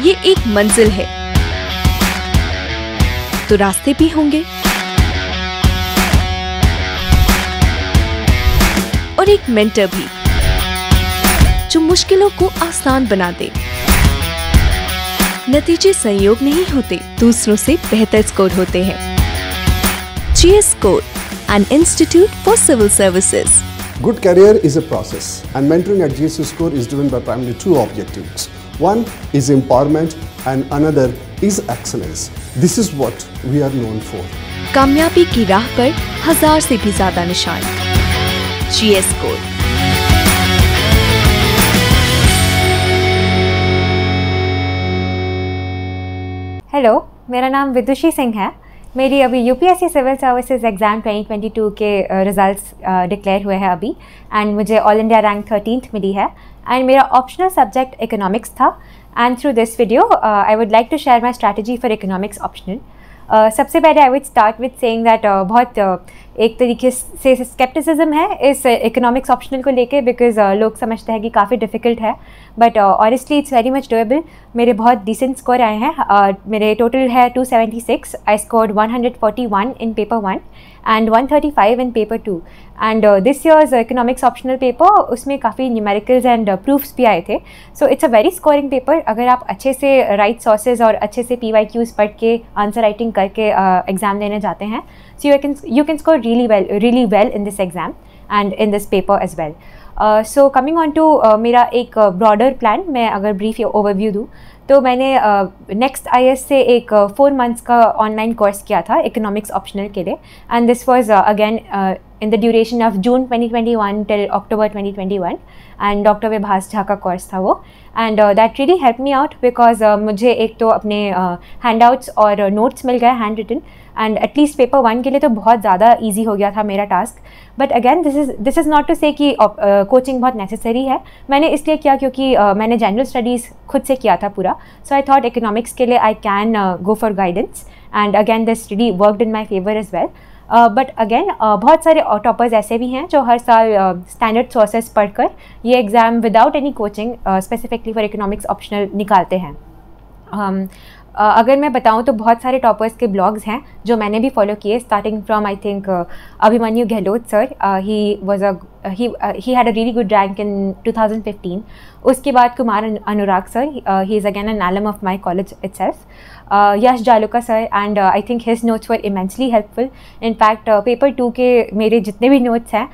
ये एक मंजिल है तो रास्ते भी होंगे और एक मेंटर भी जो मुश्किलों को आसान बना दे। नतीजे संयोग नहीं होते, दूसरों से बेहतर स्कोर होते हैं। GS Score, an institute for civil services. Good career is a process, and mentoring at GS Score is driven by primarily two objectives. One is empowerment and another is excellence. This is what we are known for. कामयाबी की राह पर 1000 से भी ज्यादा निशान। GS Score। Hello, मेरा नाम विदुषी सिंह है। मेरी अभी यूपीएससी सिविल सर्विसेज एग्ज़ाम 2022 के रिज़ल्ट्स डिक्लेयर हुए हैं अभी, एंड मुझे ऑल इंडिया रैंक 13th मिली है, एंड मेरा ऑप्शनल सब्जेक्ट इकोनॉमिक्स था। And through this video I would like to share my strategy for economics optional. सबसे पहले I would start with saying that बहुत एक तरीके से स्केप्टिसिज्म है इस इकोनॉमिक्स ऑप्शनल को लेके, बिकॉज लोग समझते हैं कि काफ़ी डिफ़िकल्ट है, but honestly it's very much doable. मेरे बहुत डिसेंट स्कोर आए हैं। मेरे टोटल है 276। I scored 141 in paper 1 and 135 in paper 2। And this years economics optional paper, उसमें काफ़ी न्यूमेरिकल्स एंड प्रूफ्स भी आए थे। So it's a very scoring paper. अगर आप अच्छे से राइट सोर्सेज और अच्छे से PYQs पढ़ के आंसर राइटिंग करके एग्ज़ाम देने जाते हैं, so you can score really well in this exam and in this paper as well. So coming on to मेरा एक broader plan, मैं अगर brief overview दूँ तो मैंने नेक्स्ट IS से एक 4 months का ऑनलाइन कोर्स किया था इकोनॉमिक्स ऑप्शनल के लिए, and this was again in the duration of June 2021 till October 2021, and doctor Vibhas Jha का कोर्स था वो, and that really help me out because मुझे एक तो अपने हैंडआउट्स और नोट्स मिल गए hand written, and at least paper 1 के लिए तो बहुत ज़्यादा ईजी हो गया था मेरा task. But again this is not to say कि कोचिंग बहुत नेसेसरी है। मैंने इसलिए किया क्योंकि मैंने जनरल स्टडीज़ खुद से किया था पूरा, सो आई थॉट इकोनॉमिक्स के लिए I can go for guidance, and again this really worked in my favour as well. But again बहुत सारे टॉपर्स ऐसे भी हैं जो हर साल स्टैंडर्ड सोर्सेज पढ़कर ये exam without any coaching specifically for economics optional निकालते हैं। अगर मैं बताऊं तो बहुत सारे टॉपर्स के ब्लॉग्स हैं जो मैंने भी फॉलो किए, starting from I think Abhimanyu Gehlot sir, he had a really good rank in 2015। उसके बाद Kumar Anurag sir, he is again an alum of my college itself. Yash Jaluka sir, and I think his notes were immensely helpful. In fact paper 2 के मेरे जितने भी notes हैं,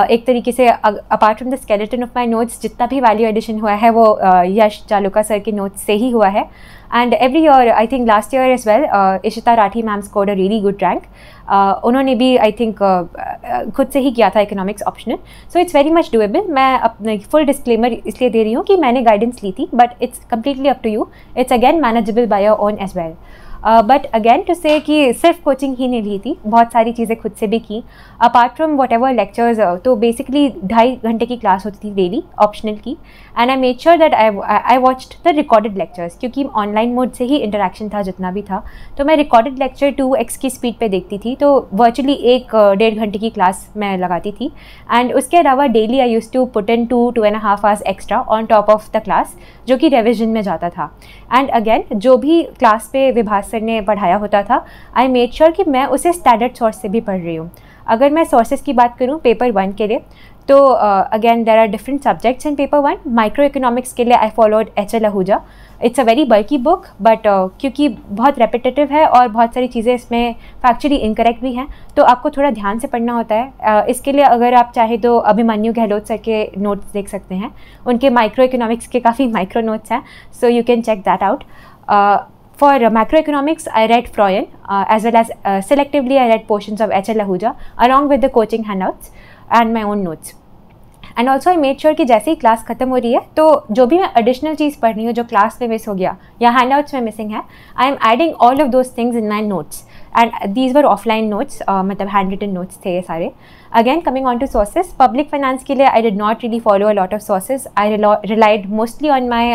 एक तरीके से apart from the skeleton of my notes, जितना भी वैल्यू एडिशन हुआ है वो यश जालुका सर के नोट्स से ही हुआ है। And every year, I think last year as well, Ishita Rathi ma'am scored a really good rank. उन्होंने भी आई थिंक खुद से ही किया था economics optional, so it's very much doable. मैं अपने फुल डिस्क्लेमर इसलिए दे रही हूँ कि मैंने गाइडेंस ली थी, but it's completely up to you. It's again manageable by your own as well. But again to say कि सिर्फ कोचिंग ही नहीं ली थी, बहुत सारी चीज़ें खुद से भी की apart from what ever lectures. तो बेसिकली 2.5 घंटे की क्लास होती थी डेली ऑप्शनल की, and I made sure that I watched the recorded lectures, क्योंकि ऑनलाइन मोड से ही इंटरेक्शन था जितना भी था, तो मैं रिकॉर्डेड लेक्चर 2x की स्पीड पे देखती थी, तो वर्चुअली 1-1.5 घंटे की क्लास मैं लगाती थी। एंड उसके अलावा daily I use to put in 2.5 hours extra on top of the class, जो कि रिविजन में जाता था। एंड अगेन जो भी क्लास पे विभास सर ने पढ़ाया होता था, आई मेड श्योर कि मैं उसे स्टैंडर्ड सोर्स से भी पढ़ रही हूँ। अगर मैं सोर्सेज की बात करूँ पेपर 1 के लिए, तो again there are different subjects in paper 1। Micro economics के लिए I followed HL Ahuja. It's a very bulky book, but क्योंकि बहुत रेपिटेटिव है और बहुत सारी चीज़ें इसमें फैक्चुअली इनकरेक्ट भी हैं, तो आपको थोड़ा ध्यान से पढ़ना होता है। इसके लिए अगर आप चाहे तो अभिमन्यु गहलोत सर के नोट्स देख सकते हैं, उनके माइक्रो इकोनॉमिक्स के काफ़ी माइक्रो नोट्स हैं, so you can check that out. For macroeconomics, I read Freud, as well as selectively I read portions of HL Ahuja along with the coaching handouts and my own notes. And also I made sure कि जैसे ही class खत्म हो रही है, तो जो भी मैं एडिशनल चीज़ पढ़ रही हूँ जो क्लास में मिस हो गया या हैंडआउट्स में मिसिंग है, I am adding all of those things in my notes. And these were offline notes, मतलब हैंड रिटन नोट्स थे ये सारे. Again coming on to sources, public finance के लिए I did not really follow a lot of sources. I relied mostly on my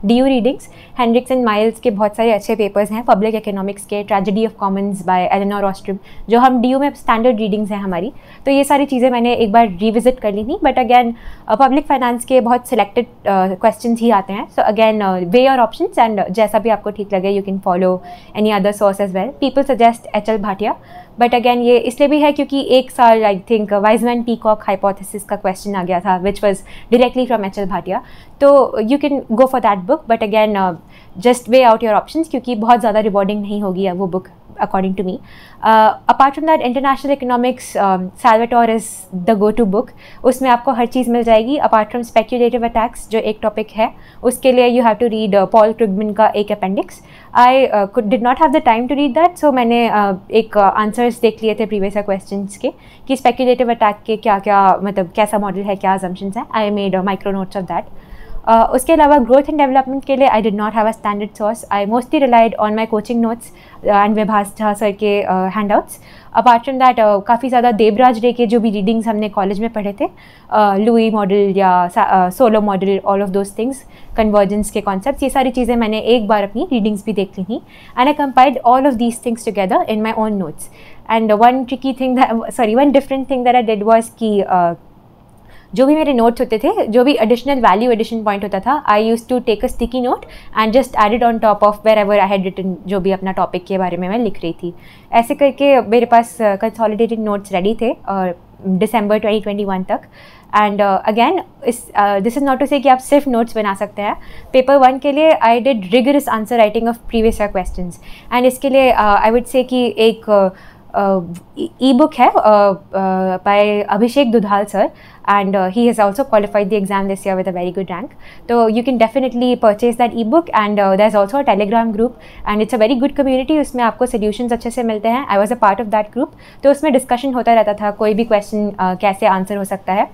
DU readings. Hindriks and Myles के बहुत सारे अच्छे पेपर्स हैं. पब्लिक इकोनॉमिक्स के tragedy of commons by Elinor Ostrom, जो हम DU में स्टैंडर्ड रीडिंग्स हैं हमारी, तो ये सारी चीज़ें मैंने एक बार रिविजिट कर ली थी. बट अगैन पब्लिक फाइनेंस के बहुत सिलेक्टेड क्वेश्चन ही आते हैं. So again weigh your options and जैसा भी आपको ठीक लगे you can follow any other source as well. People suggest HL Bhatia, but again ये इसलिए भी है क्योंकि एक साल I think Wiseman Peacock hypothesis का क्वेश्चन आ गया था which was directly from HL Bhatia. तो you can go for that book, but again just weigh out your options क्योंकि बहुत ज़्यादा रिवॉर्डिंग नहीं होगी वो book according to me. Apart from that, international economics, Salvatore is the go-to book. उसमें आपको हर चीज़ मिल जाएगी. Apart from speculative attacks, जो एक टॉपिक है, उसके लिए you have to read Paul Krugman का एक appendix. I did not have the time to read that, so मैंने एक answers देख लिए थे previous questions के कि speculative attack के क्या क्या मतलब कैसा मॉडल है, क्या assumptions हैं. I made micro notes of that. उसके अलावा ग्रोथ एंड डेवलपमेंट के लिए I did not have a standard source. I mostly relied on my coaching notes and Vibhas Jha sir के हैंडआउट्स. अपार्ट फ्रॉम दैट काफ़ी ज़्यादा देवराज रे के जो भी रीडिंग्स हमने कॉलेज में पढ़े थे, लुई मॉडल या Solow model, all of those things, convergence के कॉन्सेप्ट्स, ये सारी चीज़ें मैंने एक बार अपनी रीडिंग्स भी देख ली थी. And I compiled all of these things together in my own notes. And one different thing that I did was कि जो भी मेरे नोट्स होते थे, जो भी एडिशनल वैल्यू एडिशन पॉइंट होता था, I use to take a sticky note and just add it on top of wherever I had written, जो भी अपना टॉपिक के बारे में मैं लिख रही थी. ऐसे करके मेरे पास कंसोलिडेटेड नोट्स रेडी थे दिसंबर 2021 तक. And again this is not to say कि आप सिर्फ नोट्स बना सकते हैं. पेपर 1 के लिए I did rigorous answer writing of previous year questions. And इसके लिए आई वुड से कि एक e-book है by Abhishek Dudhal sir, and he has also qualified the exam this year with a very good rank. So you can definitely purchase that e-book, and there's also a Telegram group, and it's a very good community. उसमें आपको solutions अच्छे से मिलते हैं. I was a part of that group, तो उसमें discussion होता रहता था, कोई भी question कैसे answer हो सकता है.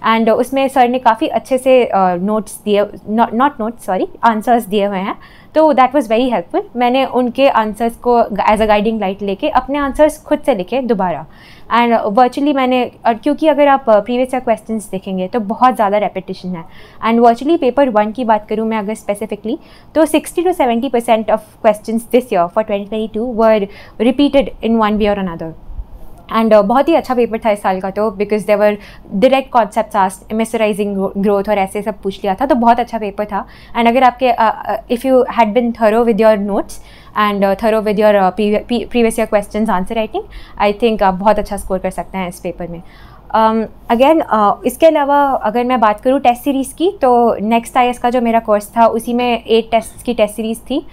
एंड उसमें सर ने काफ़ी अच्छे से नोट्स दिए, नॉट नोट्स सॉरी, आंसर्स दिए हुए हैं. तो दैट वाज वेरी हेल्पफुल. मैंने उनके आंसर्स को एज अ गाइडिंग लाइट लेके अपने आंसर्स खुद से लिखे दोबारा. एंड वर्चुअली मैंने, क्योंकि अगर आप प्रीवियस ईयर क्वेश्चंस देखेंगे तो बहुत ज़्यादा रेपिटेशन है. एंड वर्चुअली पेपर 1 की बात करूँ मैं अगर स्पेसिफिकली, तो 60 to 70% of questions this year for 2022 were repeated in one way और अनदर. एंड बहुत ही अच्छा पेपर था इस साल का, तो because they're direct concepts asked, measuring growth और ऐसे सब पूछ लिया था, तो बहुत अच्छा पेपर था. एंड अगर आपके if you had been thorough with your notes and thorough with your previous year questions answer writing, I think आप बहुत अच्छा स्कोर कर सकते हैं इस पेपर में. अगेन इसके अलावा अगर मैं बात करूँ टेस्ट सीरीज़ की, तो नेक्स्ट IAS का जो मेरा कोर्स था उसी में 8 टेस्ट की टेस्ट सीरीज़ थी.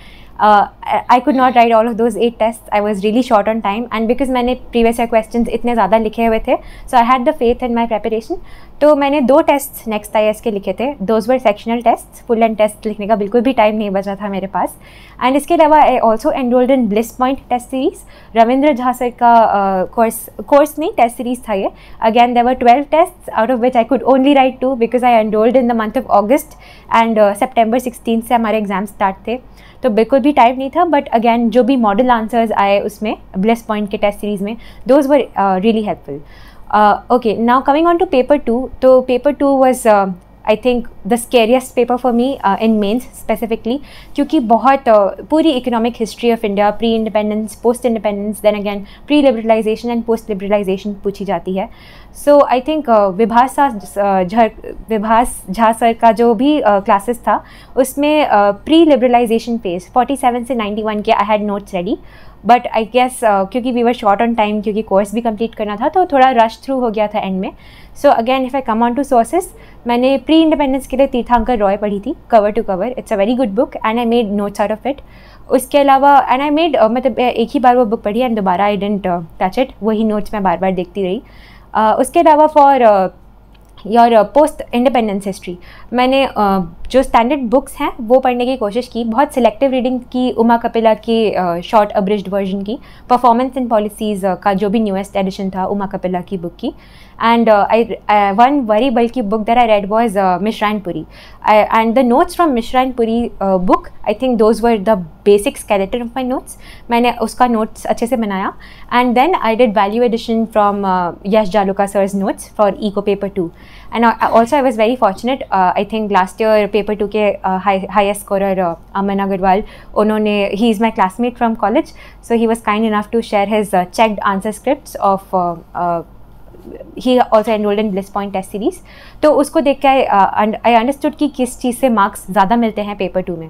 I could not write all of those 8 tests. I was really short on time, and because मैंने previous year questions इतने ज़्यादा लिखे हुए थे, so I had the faith in my preparation. तो मैंने 2 tests next IAS के लिखे थे. Those were sectional tests. full length test लिखने का बिल्कुल भी टाइम नहीं बचा था मेरे पास. And इसके अलावा I also enrolled in Bliss Point test series. Ravindra Jha sir का कोर्स नहीं, टेस्ट सीरीज था ये. Again there were 12 tests, out of which I could only write 2 because I enrolled in the month of August, and September 16 से हमारे exam start थे, तो बिल्कुल भी टाइम नहीं था. बट अगैन जो भी मॉडल आंसर्स आए उसमें ब्लिस पॉइंट के टेस्ट सीरीज़ में, those were really helpful. Okay, now coming on to paper 2. तो paper 2 was I think the scariest paper for me in mains specifically, क्योंकि बहुत पूरी economic history of India, pre independence, post independence, then again pre liberalisation and post liberalisation पूछी जाती है. सो आई थिंक विभास झा सर का जो भी क्लासेस था उसमें प्री लिबरलाइजेशन फेज 47 से 91 के I had notes ready. But I guess क्योंकि we were short on time, क्योंकि कोर्स भी कंप्लीट करना था, तो थोड़ा रश थ्रू हो गया था एंड में. So again if I come on to sources, मैंने प्री इंडिपेंडेंस के लिए तीर्थंकर रॉय पढ़ी थी cover to cover. It's a very good book and I made notes out of it. उसके अलावा एंड आई मेड मतलब एक ही बार वो बुक पढ़ी एंड दोबारा आई डिडंट टच इट, वही नोट्स मैं बार बार देखती रही. उसके अलावा for your post independence history मैंने जो स्टैंडर्ड बुक्स हैं वो पढ़ने की कोशिश की. बहुत सिलेक्टिव रीडिंग की, उमा कपिला की शॉर्ट अब्रिज्ड वर्जन की, परफॉर्मेंस एंड पॉलिसीज़ का जो भी न्यूएस्ट एडिशन था उमा कपिला की बुक की. and one very bulky book that I read was Mishra and Puri, and the notes from Mishra and Puri book, I think those were the basic skeleton of my notes. मैंने उसका notes अच्छे से बनाया, and then I did value addition from Yash Jaluka sir's notes for Eco Paper 2. And also I was very fortunate, I think last year paper 2 के highest scorer Aman Agarwal, उन्होंने, he is my classmate from college, so he was kind enough to share his checked answer scripts of he also enrolled in Bliss Point test series. तो उसको देख के I understood कि किस चीज़ से marks ज़्यादा मिलते हैं पेपर 2 में.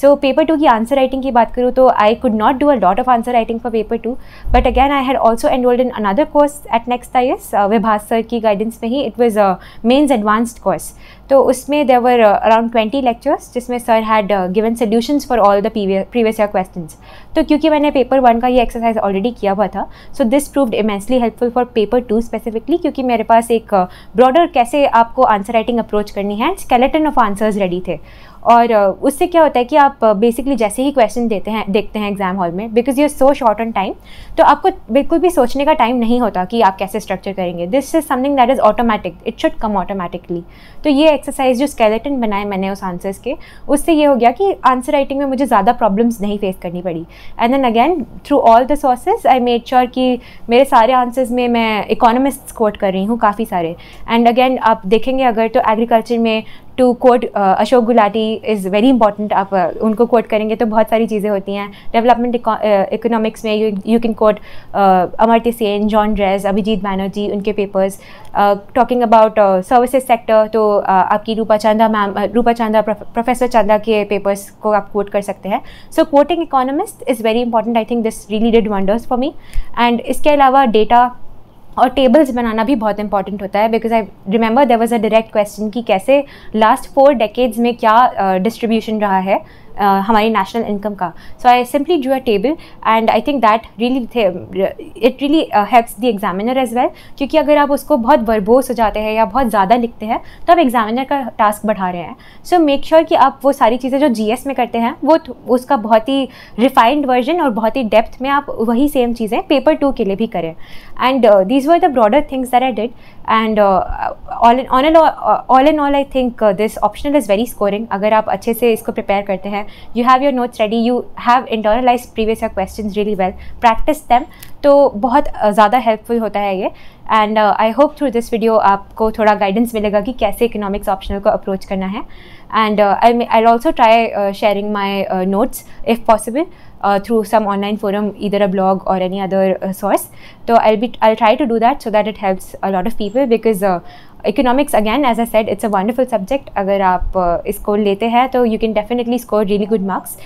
So पेपर 2 की आंसर राइटिंग की बात करूँ तो I could not do a lot of answer writing for paper 2, but again I had also enrolled in another course at Next IS, Vibhas sir की गाइडेंस में ही. It was a mains advanced course. तो उसमें there were around 20 lectures जिसमें sir had given solutions for all the previous year questions. तो क्योंकि मैंने paper 1 का ये एक्सरसाइज ऑलरेडी किया हुआ था, so this proved immensely helpful for paper 2 specifically, क्योंकि मेरे पास एक ब्रॉडर कैसे आपको आंसर राइटिंग अप्रोच करनी है, स्केलेटन ऑफ आंसर्स रेडी थे. और उससे क्या होता है कि आप बेसिकली जैसे ही क्वेश्चन देखते हैं एग्जाम हॉल में, because you so short on time, तो आपको बिल्कुल भी सोचने का टाइम नहीं होता कि आप कैसे स्ट्रक्चर करेंगे. This is something that is automatic, it should come automatically. तो ये एक्सरसाइज जो स्केलेटन बनाए मैंने उस आंसर्स के, उससे ये हो गया कि आंसर राइटिंग में मुझे ज़्यादा प्रॉब्लम्स नहीं फेस करनी पड़ी. And then again through all the sources I made sure कि मेरे सारे आंसर्स में मैं इकोनॉमिस्ट्स कोट कर रही हूँ काफ़ी सारे. एंड अगेन आप देखेंगे अगर तो एग्रीकल्चर में to quote Ashok Gulati is very important. आप उनको कोट करेंगे तो बहुत सारी चीज़ें होती हैं. डेवलपमेंट इकोनॉमिक्स में you can quote Amartya Sen, Jean Dreze, Abhijit Banerjee, उनके papers. Talking about services sector तो आपकी रूपा चांदा प्रोफेसर चांदा के पेपर्स को आप कोट कर सकते हैं. So quoting economist is very important. I think this really did wonders for me. And इसके अलावा डेटा और टेबल्स बनाना भी बहुत इंपॉर्टेंट होता है, because I remember there was a direct question कि कैसे लास्ट 4 डेकेड्स में क्या डिस्ट्रीब्यूशन रहा है हमारी नेशनल इनकम का. So I simply drew a table and I think that it really helps the examiner as well, क्योंकि अगर आप उसको बहुत वर्बोस हो जाते हैं या बहुत ज़्यादा लिखते हैं तो आप एग्जामिनर का टास्क बढ़ा रहे हैं. सो मेक श्योर कि आप वो सारी चीज़ें जो GS में करते हैं वो उसका बहुत ही रिफाइंड वर्जन और बहुत ही डेप्थ में आप वही सेम चीज़ें पेपर 2 के लिए भी करें. And these were the broader things that I did. And all in all I think this optional is very scoring. अगर आप अच्छे से इसको प्रिपेयर करते हैं, you have your notes ready, you have internalized previous year questions really well, practice them, तो बहुत ज़्यादा हेल्पफुल होता है ये. And I hope through this video आपको थोड़ा गाइडेंस मिलेगा कि कैसे इकोनॉमिक्स ऑप्शनल को अप्रोच करना है. And I also try sharing my notes if possible through some online forum, either a blog or any other source. So I'll try to do that so that it helps a lot of people, because economics, again, as I said, it's a wonderful subject. अगर आप इसको लेते हैं तो you can definitely score really good marks.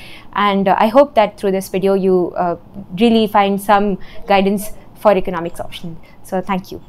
And I hope that through this video you really find some guidance for economics optional. So thank you.